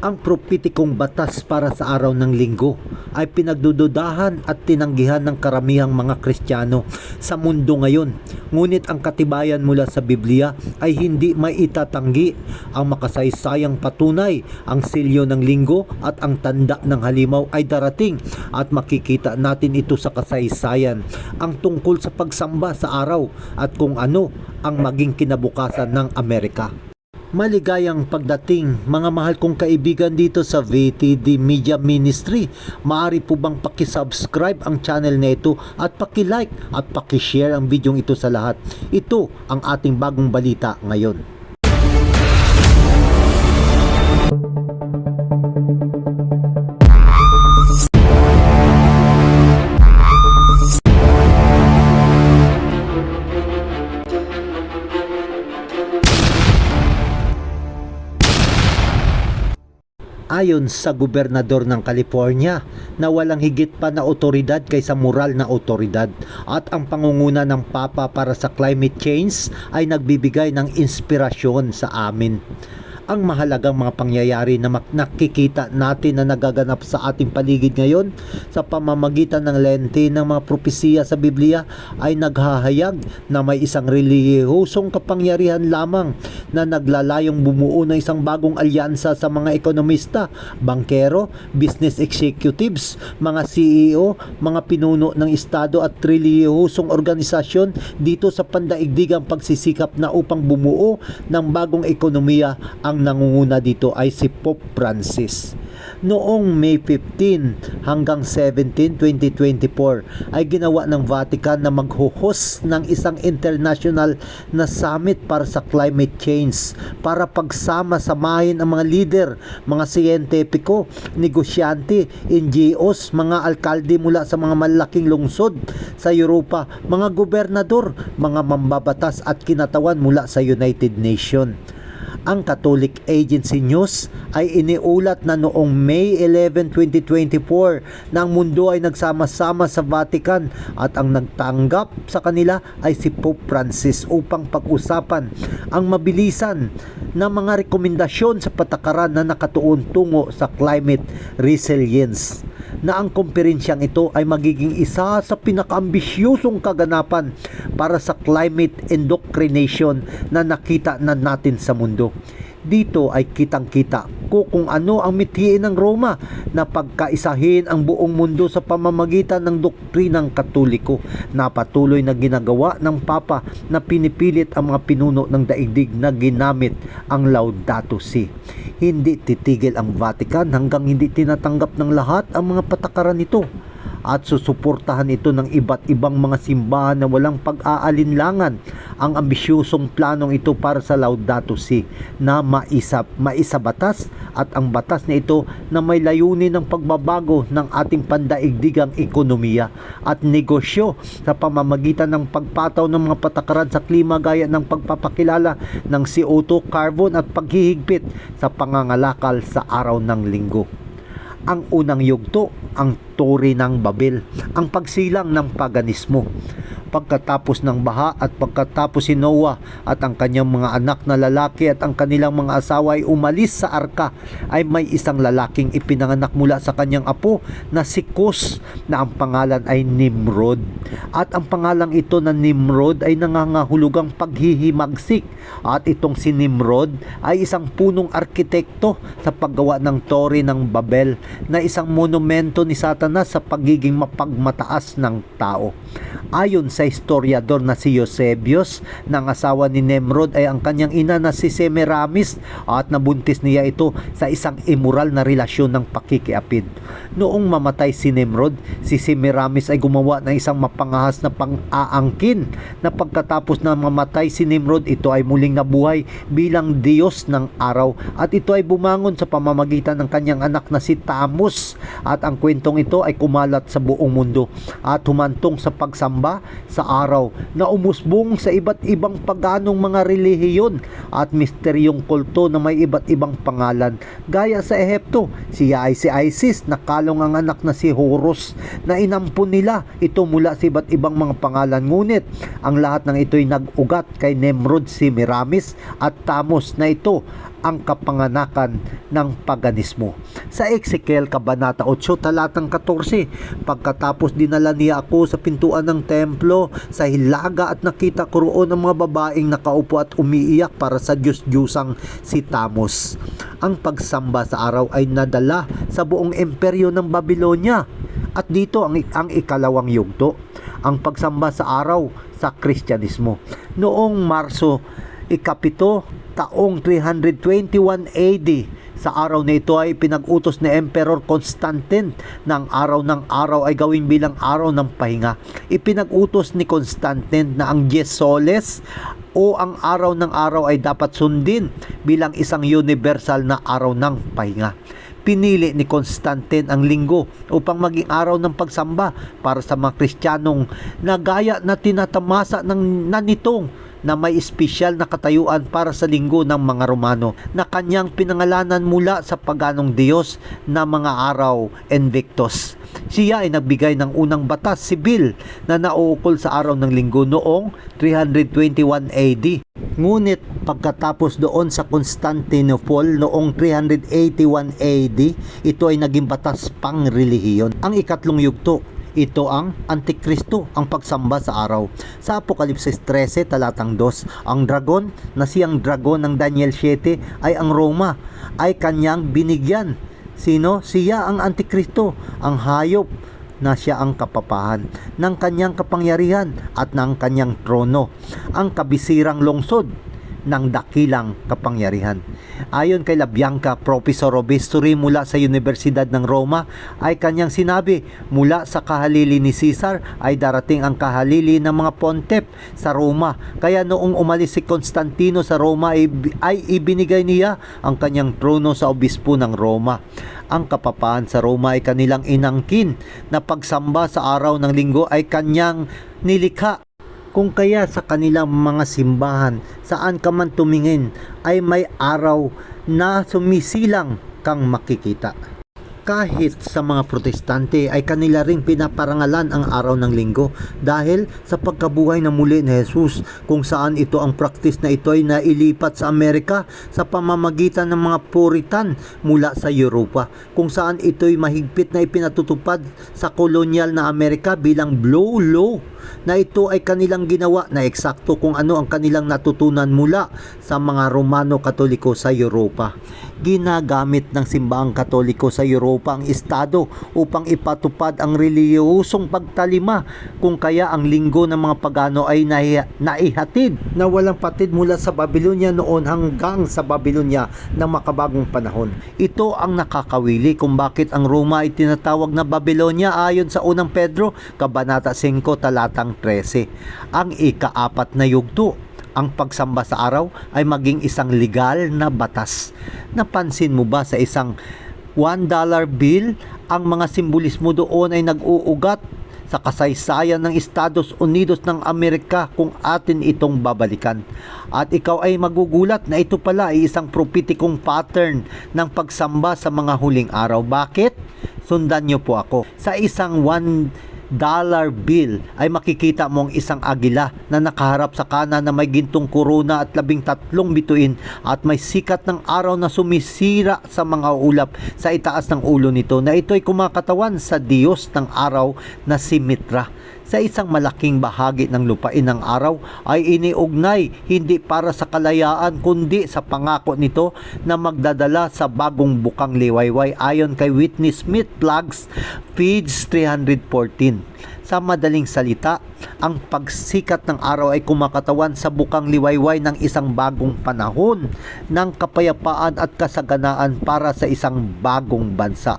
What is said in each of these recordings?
Ang propetikong batas para sa araw ng linggo ay pinagdududahan at tinanggihan ng karamihang mga Kristiyano sa mundo ngayon. Ngunit ang katibayan mula sa Biblia ay hindi maitatanggi. Ang makasaysayang patunay, ang selyo ng linggo at ang tanda ng halimaw ay darating at makikita natin ito sa kasaysayan. Ang tungkol sa pagsamba sa araw at kung ano ang maging kinabukasan ng Amerika. Maligayang pagdating mga mahal kong kaibigan dito sa VTD Media Ministry. Maaari po bang pakisubscribe ang channel na ito at pakilike at pakishare ang video ito sa lahat. Ito ang ating bagong balita ngayon. Ayon sa gobernador ng California na walang higit pa na otoridad kaysa moral na otoridad at ang pangunguna ng Papa para sa climate change ay nagbibigay ng inspirasyon sa amin. Ang mahalagang mga pangyayari na nakikita natin na nagaganap sa ating paligid ngayon sa pamamagitan ng lente ng mga propesiya sa Biblia ay naghahayag na may isang relihiyosong kapangyarihan lamang na naglalayong bumuo ng isang bagong alyansa sa mga ekonomista, bankero, business executives, mga CEO, mga pinuno ng estado at relihiyosong organisasyon dito sa pandaigdigang pagsisikap na upang bumuo ng bagong ekonomiya. Ang nangunguna dito ay si Pope Francis. Noong May 15 hanggang 17, 2024 ay ginawa ng Vatican na maghuhos ng isang international na summit para sa climate change para pagsama-samahin ang mga leader, mga siyentipiko, negosyante, NGOs, mga alkalde mula sa mga malaking lungsod sa Europa, mga gobernador, mga mambabatas at kinatawan mula sa United Nations. Ang Catholic Agency News ay iniulat na noong May 11, 2024 na ang mundo ay nagsama-sama sa Vatican at ang nagtanggap sa kanila ay si Pope Francis upang pag-usapan ang mabilisan na mga rekomendasyon sa patakaran na nakatuon tungo sa climate resilience, na ang komperensyang ito ay magiging isa sa pinakaambisyosong kaganapan para sa climate indoctrination na nakita na natin sa mundo. Dito ay kitang-kita kung ano ang mithiin ng Roma na pagkaisahin ang buong mundo sa pamamagitan ng doktrinang Katoliko na patuloy na ginagawa ng Papa na pinipilit ang mga pinuno ng daigdig na ginamit ang Laudato Si. Hindi titigil ang Vatican hanggang hindi tinatanggap ng lahat ang mga patakaran nito at susuportahan ito ng iba't ibang mga simbahan na walang pag-aalinlangan ang ambisyosong planong ito para sa Laudato Si na maisabatas at ang batas na ito na may layunin ng pagbabago ng ating pandaigdigang ekonomiya at negosyo sa pamamagitan ng pagpataw ng mga patakaran sa klima gaya ng pagpapakilala ng CO2, carbon at paghihigpit sa pangangalakal sa araw ng linggo. Ang unang yugto, ang Tore ng Babel, ang pagsilang ng paganismo. Pagkatapos ng baha at pagkatapos si Noah at ang kanyang mga anak na lalaki at ang kanilang mga asawa ay umalis sa arka, ay may isang lalaking ipinanganak mula sa kanyang apo na si Cus, na ang pangalan ay Nimrod. At ang pangalang ito na Nimrod ay nangangahulugang paghihimagsik. At itong si Nimrod ay isang punong arkitekto sa paggawa ng Tore ng Babel na isang monumento ni Satanas sa pagiging mapagmataas ng tao. Ayon sa historiador na si Eusebius, ng asawa ni Nimrod ay ang kanyang ina na si Semiramis at nabuntis niya ito sa isang immoral na relasyon ng pakikiapid. Noong mamatay si Nimrod, si Semiramis ay gumawa ng isang mapangahas na pang-aangkin na pagkatapos na mamatay si Nimrod, ito ay muling nabuhay bilang Diyos ng araw at ito ay bumangon sa pamamagitan ng kanyang anak na si Tammuz at ang kwentong ito ay kumalat sa buong mundo at humantong sa pagsamba sa araw na umusbong sa iba't ibang paganong mga relihiyon at misteryong kulto na may iba't ibang pangalan. Gaya sa Ehipto, siya ay si Isis na kalong ang anak na si Horus na inampun nila ito mula sa iba't ibang mga pangalan. Ngunit ang lahat ng ito ay nag-ugat kay Nimrod, si Miramis at Tammuz na ito ang kapanganakan ng paganismo. Sa Ezekiel Kabanata 8 talatang 14, pagkatapos dinala niya ako sa pintuan ng templo sa hilaga at nakita ko roon ang mga babaeng nakaupo at umiiyak para sa Diyos-Diyusang si Tammuz. Ang pagsamba sa araw ay nadala sa buong imperyo ng Babylonia. At dito ang ikalawang yugto, ang pagsamba sa araw sa Kristyanismo. Noong Marso 7, taong 321 AD, sa araw na ito ay pinag-utos ni Emperor Constantine na ang araw ng araw ay gawin bilang araw ng pahinga. Ipinag-utos ni Constantine na ang Dies Solis o ang araw ng araw ay dapat sundin bilang isang universal na araw ng pahinga. Pinili ni Constantine ang linggo upang maging araw ng pagsamba para sa mga Kristiyanong na gaya na tinatamasa ng nanitong na may espesyal na katayuan para sa linggo ng mga Romano na kanyang pinangalanan mula sa paganong Diyos na mga araw Invictus. Siya ay nagbigay ng unang batas sibil na nauukol sa araw ng linggo noong 321 AD. Ngunit pagkatapos doon sa Constantinople noong 381 AD, ito ay naging batas pang-relihiyon. Ang ikatlong yugto, ito ang Antikristo, ang pagsamba sa araw. Sa Apokalipsis 13 talatang 2, ang dragon na siyang dragon ng Daniel 7 ay ang Roma, ay kanyang binigyan. Sino? Siya ang Antikristo, ang hayop na siya ang kapapahan ng kanyang kapangyarihan at ng kanyang trono, ang kabisirang lungsod ng dakilang kapangyarihan. Ayon kay Labianca, Professor of History mula sa Universidad ng Roma, ay kanyang sinabi, mula sa kahalili ni Caesar ay darating ang kahalili ng mga Pontep sa Roma. Kaya noong umalis si Constantino sa Roma ay ibinigay niya ang kanyang trono sa obispo ng Roma. Ang kapapahan sa Roma ay kanilang inangkin na pagsamba sa araw ng linggo ay kanyang nilikha. Kung kaya sa kanilang mga simbahan, saan ka man tumingin, ay may araw na sumisilang kang makikita. Kahit sa mga protestante ay kanila ring pinaparangalan ang araw ng linggo dahil sa pagkabuhay na muli ni Jesus, kung saan ito ang practice na ito ay nailipat sa Amerika sa pamamagitan ng mga Puritan mula sa Europa, kung saan ito ay mahigpit na ipinatutupad sa kolonyal na Amerika bilang blow law, na ito ay kanilang ginawa na eksakto kung ano ang kanilang natutunan mula sa mga Romano Katoliko sa Europa. Ginagamit ng simbahang Katoliko sa Europa ang estado upang ipatupad ang relihiyosong pagtalima, kung kaya ang linggo ng mga pagano ay naihatid na walang patid mula sa Babylonia noon hanggang sa Babylonia ng makabagong panahon. Ito ang nakakawili kung bakit ang Roma ay tinatawag na Babylonia ayon sa unang Pedro, Kabanata 5, talatang 13. Ang ikaapat na yugto, ang pagsamba sa araw ay maging isang legal na batas. Napansin mo ba sa isang $1 bill, ang mga simbolismo doon ay nag-uugat sa kasaysayan ng Estados Unidos ng Amerika kung atin itong babalikan. At ikaw ay magugulat na ito pala ay isang propetikong pattern ng pagsamba sa mga huling araw. Bakit? Sundan niyo po ako. Sa isang $1 bill ay makikita mo ang isang agila na nakaharap sa kanan na may gintong korona at 13 bituin at may sikat ng araw na sumisira sa mga ulap sa itaas ng ulo nito, na ito ay kumakatawan sa Diyos ng araw na si Mitra. Sa isang malaking bahagi ng lupain ng araw ay iniugnay hindi para sa kalayaan kundi sa pangako nito na magdadala sa bagong bukang liwayway ayon kay Whitney Smith Plugs, page 314. Sa madaling salita, ang pagsikat ng araw ay kumakatawan sa bukang liwayway ng isang bagong panahon ng kapayapaan at kasaganaan para sa isang bagong bansa.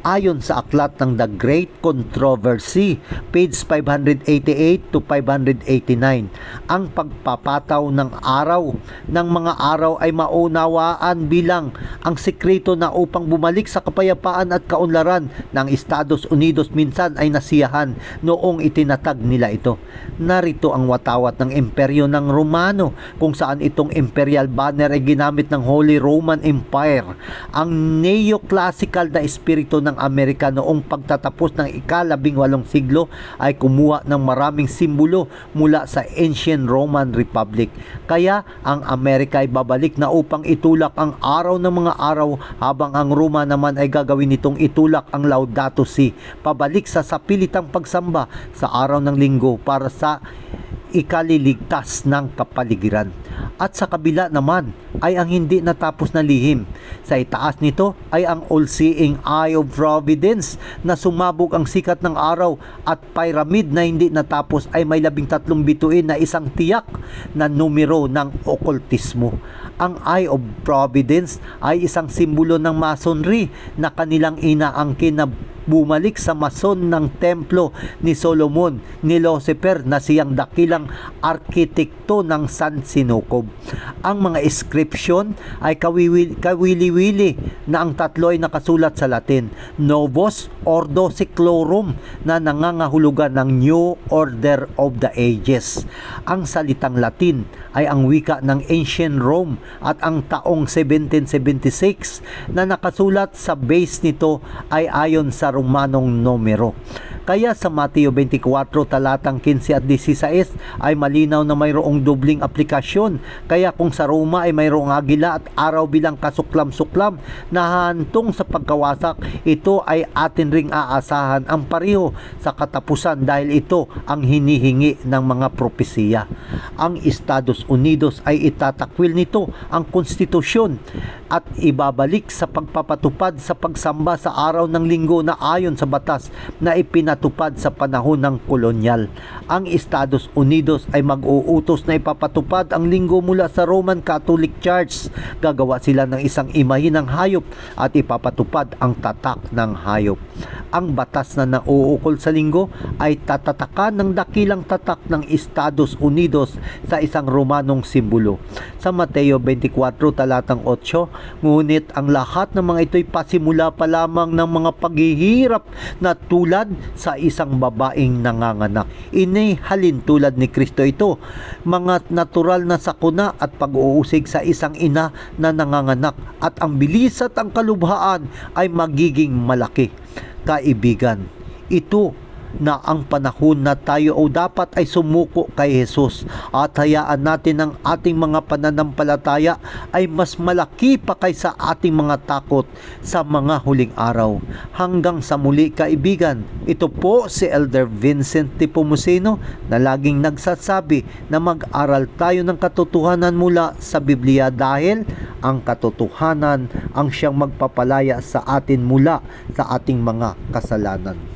Ayon sa aklat ng The Great Controversy, page 588 to 589, ang pagpapataw ng araw ng mga araw ay maunawaan bilang ang sekreto na upang bumalik sa kapayapaan at kaunlaran ng Estados Unidos minsan ay nasiyahan noong itinatag nila ito. Narito ang watawat ng imperyo ng Romano, kung saan itong imperial banner ay ginamit ng Holy Roman Empire. Ang neoclassical na espiritu ng Amerika noong pagtatapos ng ika-18 siglo ay kumuha ng maraming simbolo mula sa ancient Roman Republic. Kaya ang Amerika ay babalik na upang itulak ang araw ng mga araw, habang ang Roma naman ay gagawin nitong itulak ang Laudato Si, pabalik sa sapilitang pagsamba sa araw ng linggo para sa ikaliligtas ng kapaligiran. At sa kabila naman ay ang hindi natapos na lihim. Sa itaas nito ay ang all-seeing eye of providence na sumabog ang sikat ng araw, at pyramid na hindi natapos ay may 13 bituin na isang tiyak na numero ng okultismo. Ang eye of providence ay isang simbolo ng masonry na kanilang inaangkin na bumalik sa mason ng templo ni Solomon ni Lucifer na siyang dakilang arkitekto ng San Sinukob. Ang mga inscription ay kawili-wili na ang tatlo ay nakasulat sa Latin, Novus Ordo Seclorum, na nangangahulugan ng New Order of the Ages. Ang salitang Latin ay ang wika ng Ancient Rome, at ang taong 1776 na nakasulat sa base nito ay ayon sa Romanong numero. Kaya sa Mateo 24 talatang 15 at 16 ay malinaw na mayroong dubling aplikasyon. Kaya kung sa Roma ay mayroong agila at araw bilang kasuklam-suklam na hantong sa pagkawasak, ito ay atin ring aasahan ang pareho sa katapusan, dahil ito ang hinihingi ng mga propesiya. Ang Estados Unidos ay itatakwil nito ang konstitusyon at ibabalik sa pagpapatupad sa pagsamba sa araw ng linggo na ayon sa batas na ipinatupad sa panahon ng kolonyal. Ang Estados Unidos ay mag-uutos na ipapatupad ang linggo mula sa Roman Catholic Church. Gagawa sila ng isang imahe ng hayop at ipapatupad ang tatak ng hayop. Ang batas na nauukol sa linggo ay tatatakan ng dakilang tatak ng Estados Unidos sa isang Romanong simbolo. Sa Mateo 24 talatang 8, ngunit ang lahat ng mga ito'y pasimula pa lamang ng mga paghihirap na tulad sa isang babaeng nanganganak. Inihalin tulad ni Kristo ito, mga natural na sakuna at pag-uusig sa isang ina na nanganganak, at ang bilis at ang kalubhaan ay magiging malaki. Kaibigan, ito na ang panahon na tayo o dapat ay sumuko kay Jesus at hayaan natin ang ating mga pananampalataya ay mas malaki pa kaysa ating mga takot sa mga huling araw. Hanggang sa muli, kaibigan, ito po si Elder Vincent Nepomuceno na laging nagsasabi na mag-aral tayo ng katotohanan mula sa Biblia, dahil ang katotohanan ang siyang magpapalaya sa atin mula sa ating mga kasalanan.